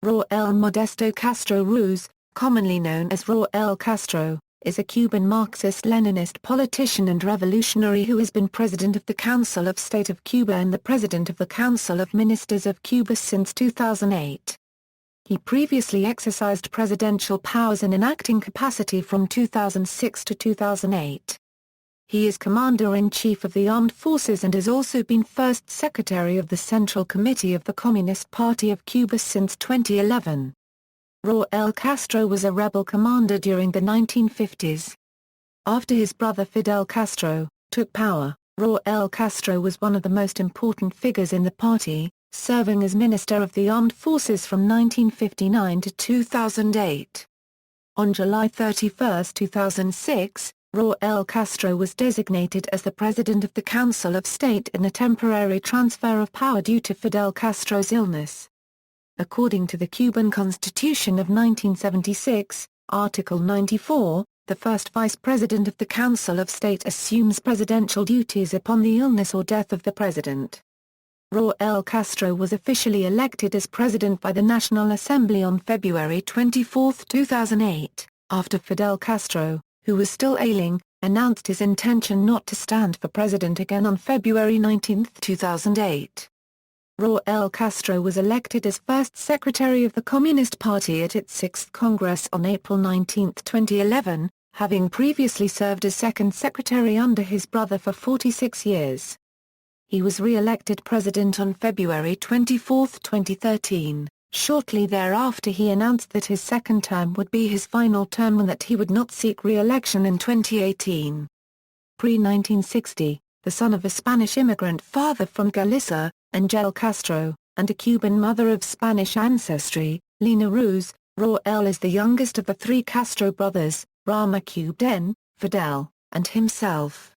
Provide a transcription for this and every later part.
Raúl Modesto Castro Ruz, commonly known as Raúl Castro, is a Cuban Marxist-Leninist politician and revolutionary who has been President of the Council of State of Cuba and the President of the Council of Ministers of Cuba since 2008. He previously exercised presidential powers in an acting capacity from 2006 to 2008. He is Commander-in-Chief of the Armed Forces and has also been First Secretary of the Central Committee of the Communist Party of Cuba since 2011. Raúl Castro was a rebel commander during the 1950s. After his brother Fidel Castro took power, Raúl Castro was one of the most important figures in the party, serving as Minister of the Armed Forces from 1959 to 2008. On July 31, 2006, Raúl Castro was designated as the President of the Council of State in a temporary transfer of power due to Fidel Castro's illness. According to the Cuban Constitution of 1976, Article 94, the first Vice President of the Council of State assumes presidential duties upon the illness or death of the President. Raúl Castro was officially elected as President by the National Assembly on February 24, 2008, after Fidel Castro, who was still ailing, announced his intention not to stand for president again on February 19, 2008. Raúl Castro was elected as first secretary of the Communist Party at its 6th Congress on April 19, 2011, having previously served as second secretary under his brother for 46 years. He was re-elected president on February 24, 2013. Shortly thereafter he announced that his second term would be his final term and that he would not seek re-election in 2018. Pre-1960, the son of a Spanish immigrant father from Galicia, Angel Castro, and a Cuban mother of Spanish ancestry, Lina Ruz, Raúl is the youngest of the three Castro brothers, Raúl, Fidel, and himself.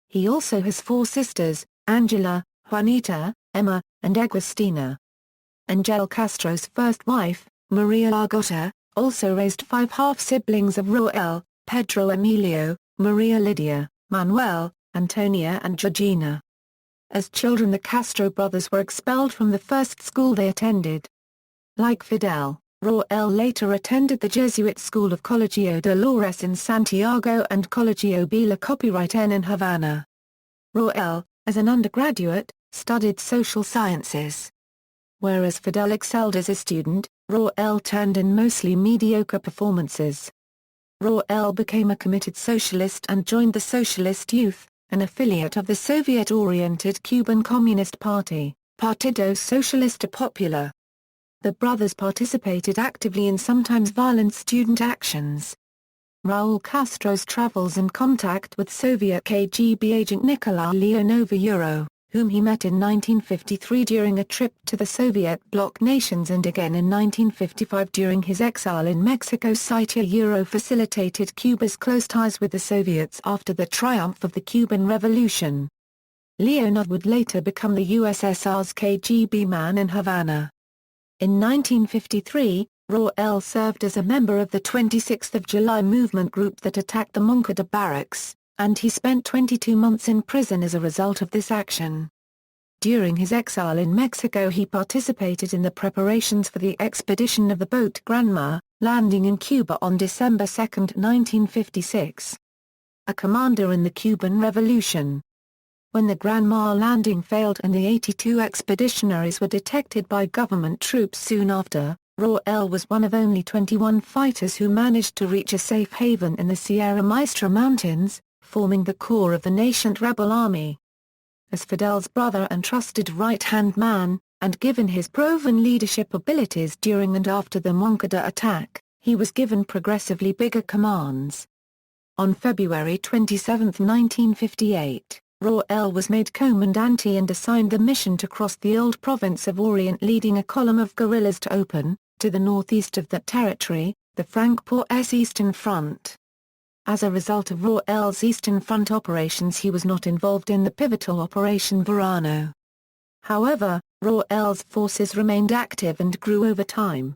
He also has four sisters, Angela, Juanita, Emma, and Agustina. Angel Castro's first wife, Maria Argota, also raised five half-siblings of Raúl: Pedro Emilio, Maria Lydia, Manuel, Antonia and Georgina. As children the Castro brothers were expelled from the first school they attended. Like Fidel, Raúl later attended the Jesuit school of Colegio Dolores in Santiago and Colegio B. La Copyright in Havana. Raúl, as an undergraduate, studied social sciences. Whereas Fidel excelled as a student, Raúl turned in mostly mediocre performances. Raúl became a committed socialist and joined the Socialist Youth, an affiliate of the Soviet-oriented Cuban Communist Party, Partido Socialista Popular. The brothers participated actively in sometimes violent student actions. Raúl Castro's travels and contact with Soviet KGB agent Nikolai Leonov, whom he met in 1953 during a trip to the Soviet bloc nations and again in 1955 during his exile in Mexico City, facilitated Cuba's close ties with the Soviets after the triumph of the Cuban Revolution. Leonov would later become the USSR's KGB man in Havana. In 1953, Raúl served as a member of the 26th of July movement group that attacked the Moncada barracks, and he spent 22 months in prison as a result of this action. During his exile in Mexico he participated in the preparations for the expedition of the boat Granma, landing in Cuba on December 2, 1956. A commander in the Cuban Revolution. When the Granma landing failed and the 82 expeditionaries were detected by government troops soon after, Raúl was one of only 21 fighters who managed to reach a safe haven in the Sierra Maestra Mountains, forming the core of the nascent rebel army. As Fidel's brother and trusted right-hand man, and given his proven leadership abilities during and after the Moncada attack, he was given progressively bigger commands. On February 27, 1958, Raúl was made commandante and assigned the mission to cross the old province of Orient, leading a column of guerrillas to open, to the northeast of that territory, the Franco's Eastern Front. As a result of Raúl's Eastern Front operations he was not involved in the pivotal Operation Verano. However, Raúl's forces remained active and grew over time.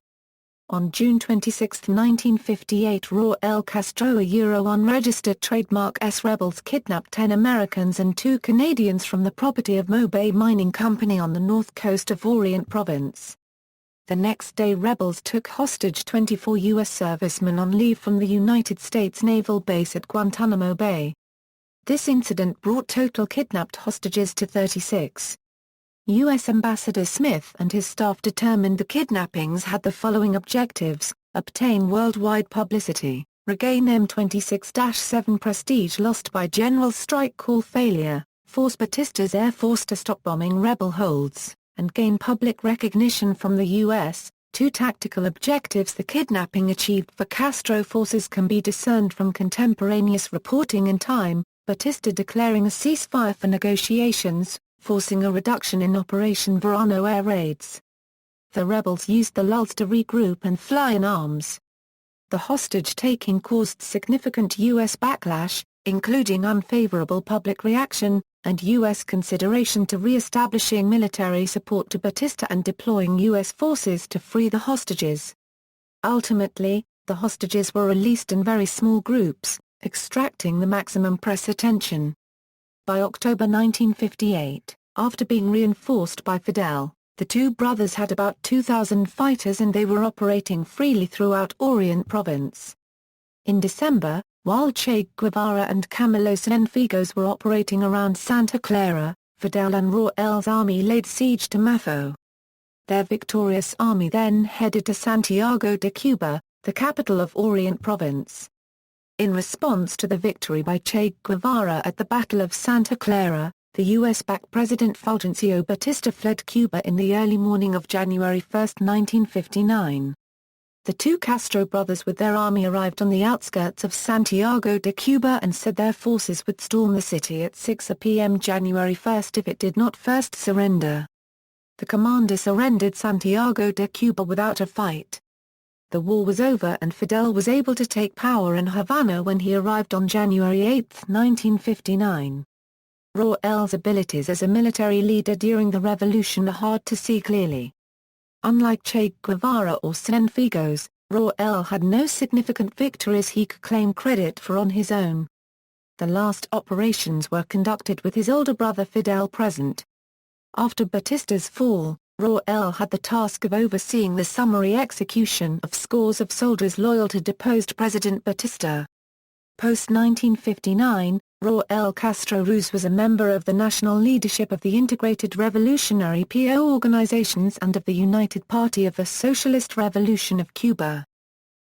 On June 26, 1958 Raúl Castro unregistered trademark S rebels kidnapped 10 Americans and 2 Canadians from the property of Moɓesto Mining Company on the north coast of Orient Province. The next day rebels took hostage 24 U.S. servicemen on leave from the United States Naval Base at Guantanamo Bay. This incident brought total kidnapped hostages to 36. U.S. Ambassador Smith and his staff determined the kidnappings had the following objectives: obtain worldwide publicity, regain M26-7 prestige lost by General Strike Call failure, force Batista's Air Force to stop bombing rebel holds, and gain public recognition from the U.S. Two tactical objectives the kidnapping achieved for Castro forces can be discerned from contemporaneous reporting in time: Batista declaring a ceasefire for negotiations, forcing a reduction in Operation Verano air raids. The rebels used the lulls to regroup and fly in arms. The hostage-taking caused significant U.S. backlash, including unfavorable public reaction, and U.S. consideration to re-establishing military support to Batista and deploying U.S. forces to free the hostages. Ultimately, the hostages were released in very small groups, extracting the maximum press attention. By October 1958, after being reinforced by Fidel, the two brothers had about 2,000 fighters and they were operating freely throughout Orient Province. In December, while Che Guevara and Camilo Cienfuegos were operating around Santa Clara, Fidel and Raúl's army laid siege to Mafo. Their victorious army then headed to Santiago de Cuba, the capital of Orient Province. In response to the victory by Che Guevara at the Battle of Santa Clara, the U.S.-backed President Fulgencio Batista fled Cuba in the early morning of January 1, 1959. The two Castro brothers with their army arrived on the outskirts of Santiago de Cuba and said their forces would storm the city at 6 p.m. January 1 if it did not first surrender. The commander surrendered Santiago de Cuba without a fight. The war was over and Fidel was able to take power in Havana when he arrived on January 8, 1959. Raúl's abilities as a military leader during the revolution are hard to see clearly. Unlike Che Guevara or Cienfuegos, Raúl had no significant victories he could claim credit for on his own. The last operations were conducted with his older brother Fidel present. After Batista's fall, Raúl had the task of overseeing the summary execution of scores of soldiers loyal to deposed President Batista. Post-1959, Raúl Castro Ruz was a member of the national leadership of the Integrated Revolutionary PO organizations and of the United Party of the Socialist Revolution of Cuba.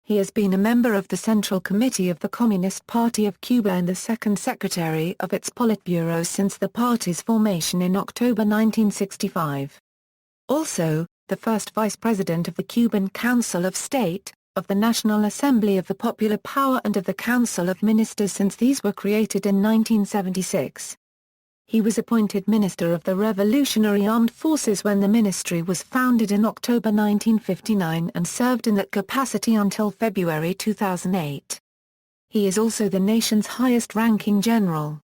He has been a member of the Central Committee of the Communist Party of Cuba and the second secretary of its Politburo since the party's formation in October 1965. Also, the first vice president of the Cuban Council of State, of the National Assembly of the Popular Power and of the Council of Ministers since these were created in 1976. He was appointed Minister of the Revolutionary Armed Forces when the ministry was founded in October 1959 and served in that capacity until February 2008. He is also the nation's highest-ranking general.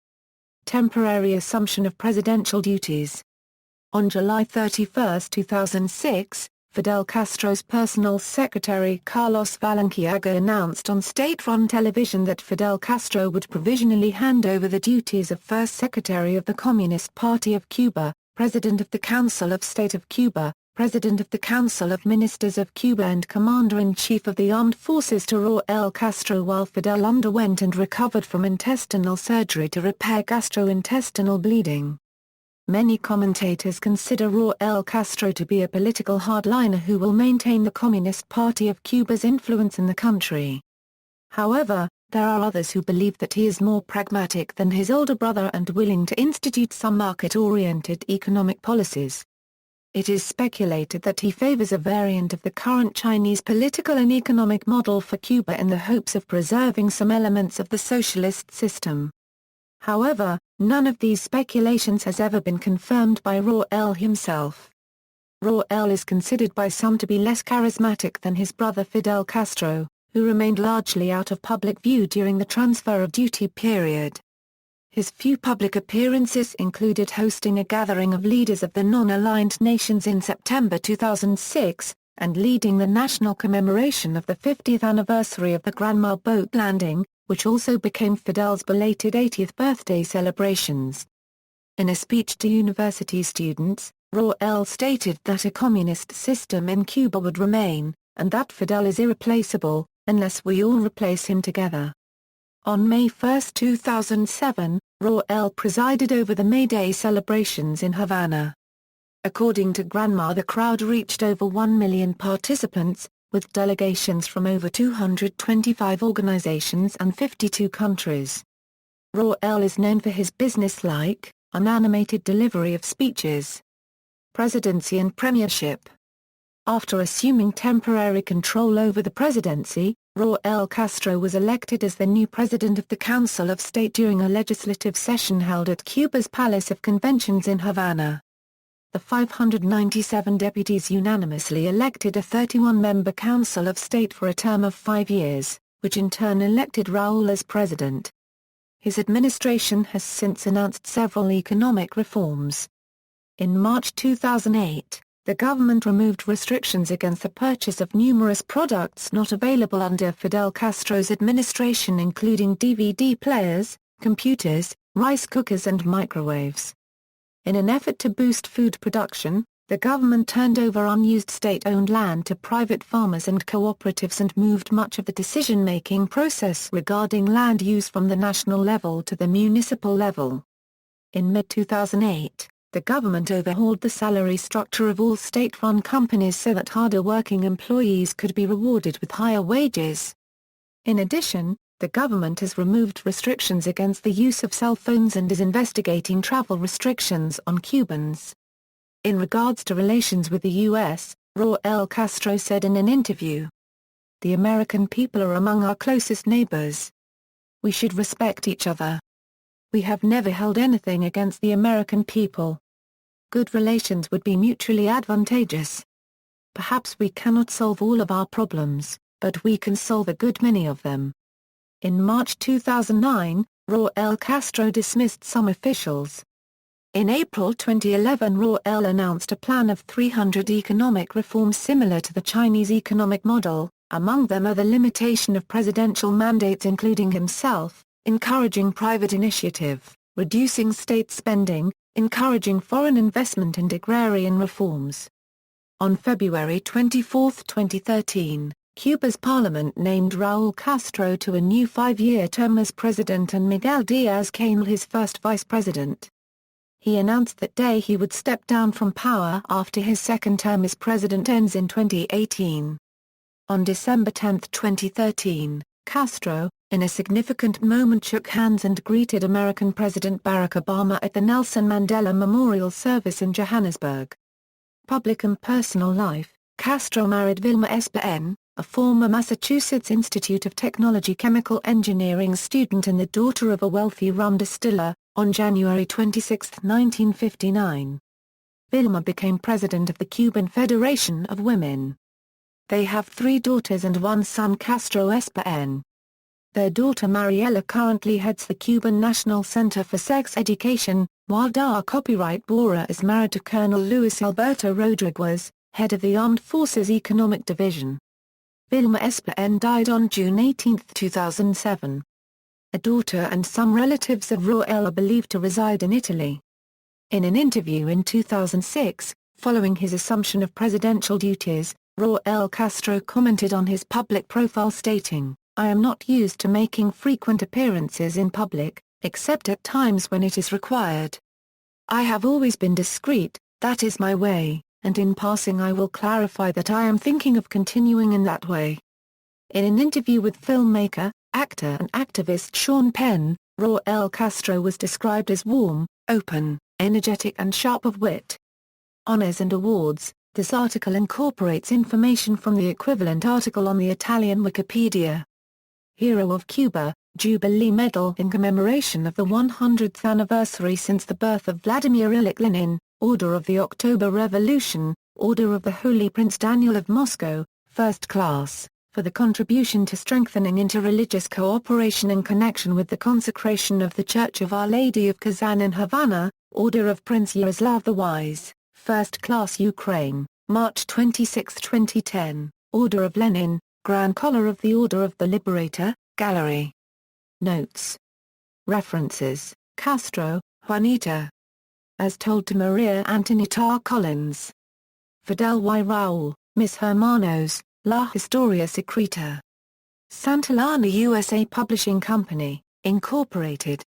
Temporary assumption of presidential duties. On July 31, 2006, Fidel Castro's personal secretary Carlos Valenciaga announced on state-run television that Fidel Castro would provisionally hand over the duties of First Secretary of the Communist Party of Cuba, President of the Council of State of Cuba, President of the Council of Ministers of Cuba and Commander-in-Chief of the Armed Forces to Raúl Castro while Fidel underwent and recovered from intestinal surgery to repair gastrointestinal bleeding. Many commentators consider Raúl Castro to be a political hardliner who will maintain the Communist Party of Cuba's influence in the country. However, there are others who believe that he is more pragmatic than his older brother and willing to institute some market-oriented economic policies. It is speculated that he favors a variant of the current Chinese political and economic model for Cuba in the hopes of preserving some elements of the socialist system. However, none of these speculations has ever been confirmed by Raúl himself. Raúl is considered by some to be less charismatic than his brother Fidel Castro, who remained largely out of public view during the transfer of duty period. His few public appearances included hosting a gathering of leaders of the non-aligned nations in September 2006, and leading the national commemoration of the 50th anniversary of the Granma boat landing, which also became Fidel's belated 80th birthday celebrations. In a speech to university students, Raúl stated that a communist system in Cuba would remain, and that Fidel is irreplaceable, unless we all replace him together. On May 1, 2007, Raúl presided over the May Day celebrations in Havana. According to Granma, the crowd reached over 1 million participants, with delegations from over 225 organizations and 52 countries. Raúl is known for his business-like, unanimated delivery of speeches. Presidency and premiership. After assuming temporary control over the presidency, Raúl Castro was elected as the new president of the Council of State during a legislative session held at Cuba's Palace of Conventions in Havana. The 597 deputies unanimously elected a 31-member Council of State for a term of 5 years, which in turn elected Raúl as president. His administration has since announced several economic reforms. In March 2008, the government removed restrictions against the purchase of numerous products not available under Fidel Castro's administration, including DVD players, computers, rice cookers and microwaves. In an effort to boost food production, the government turned over unused state-owned land to private farmers and cooperatives and moved much of the decision-making process regarding land use from the national level to the municipal level. In mid-2008, the government overhauled the salary structure of all state-run companies so that harder-working employees could be rewarded with higher wages. In addition, the government has removed restrictions against the use of cell phones and is investigating travel restrictions on Cubans. In regards to relations with the U.S., Raúl Castro said in an interview, "The American people are among our closest neighbors. We should respect each other. We have never held anything against the American people. Good relations would be mutually advantageous. Perhaps we cannot solve all of our problems, but we can solve a good many of them." In March 2009, Raúl Castro dismissed some officials. In April 2011, Raúl announced a plan of 300 economic reforms similar to the Chinese economic model. Among them are the limitation of presidential mandates including himself, encouraging private initiative, reducing state spending, encouraging foreign investment and agrarian reforms. On February 24, 2013, Cuba's parliament named Raúl Castro to a new 5-year term as president and Miguel Díaz-Canel his first vice president. He announced that day he would step down from power after his second term as president ends in 2018. On December 10, 2013, Castro, in a significant moment, shook hands and greeted American President Barack Obama at the Nelson Mandela Memorial Service in Johannesburg. Public and personal life. Castro married Vilma Espn, a former Massachusetts Institute of Technology chemical engineering student and the daughter of a wealthy rum distiller, on January 26, 1959. Vilma became president of the Cuban Federation of Women. They have 3 daughters and 1 son, Castro Espn. Their daughter Mariela currently heads the Cuban National Center for Sex Education, while Dar Copyright Bora is married to Colonel Luis Alberto Rodriguez, head of the Armed Forces Economic Division. Vilma Espn died on June 18, 2007. A daughter and some relatives of Raúl are believed to reside in Italy. In an interview in 2006, following his assumption of presidential duties, Raúl Castro commented on his public profile stating, "I am not used to making frequent appearances in public, except at times when it is required. I have always been discreet, that is my way, and in passing I will clarify that I am thinking of continuing in that way." In an interview with filmmaker, actor and activist Sean Penn, Raúl Castro was described as warm, open, energetic and sharp of wit. Honors and awards. This article incorporates information from the equivalent article on the Italian Wikipedia. Hero of Cuba, Jubilee Medal in commemoration of the 100th anniversary since the birth of Vladimir Ilyich Lenin, Order of the October Revolution, Order of the Holy Prince Daniel of Moscow, First Class, for the contribution to strengthening interreligious cooperation in connection with the consecration of the Church of Our Lady of Kazan in Havana, Order of Prince Yaroslav the Wise, First Class Ukraine, March 26, 2010, Order of Lenin, Grand Collar of the Order of the Liberator, Gallery. Notes. References: Castro, Juanita. as told to Maria Antonieta Collins. Fidel y Raúl, Mis Hermanos, La Historia Secreta. Santillana USA Publishing Company, Incorporated.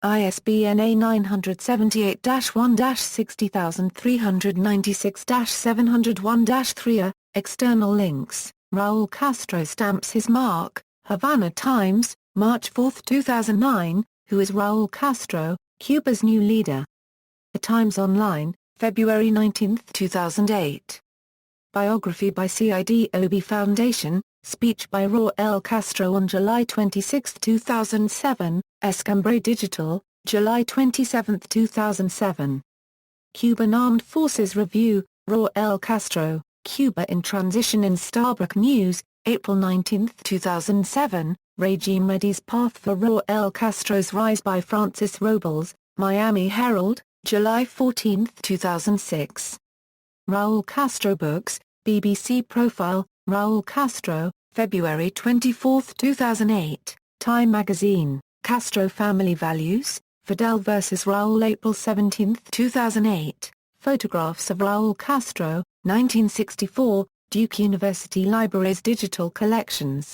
ISBN A978-1-60396-701-3. External links. Raúl Castro stamps his mark. Havana Times, March 4, 2009. Who is Raúl Castro, Cuba's new leader? The Times Online, February 19, 2008. Biography by CIDOB Foundation. Speech by Raúl Castro on July 26, 2007, Escambre Digital, July 27, 2007. Cuban Armed Forces Review, Raúl Castro, Cuba in Transition in Starbuck News, April 19, 2007, Regime Ready's Path for Raúl Castro's Rise by Francis Robles, Miami Herald, July 14, 2006. Raúl Castro Books, BBC Profile, Raúl Castro, February 24, 2008, Time Magazine, Castro Family Values, Fidel vs. Raúl April 17, 2008, Photographs of Raúl Castro, 1964, Duke University Libraries Digital Collections.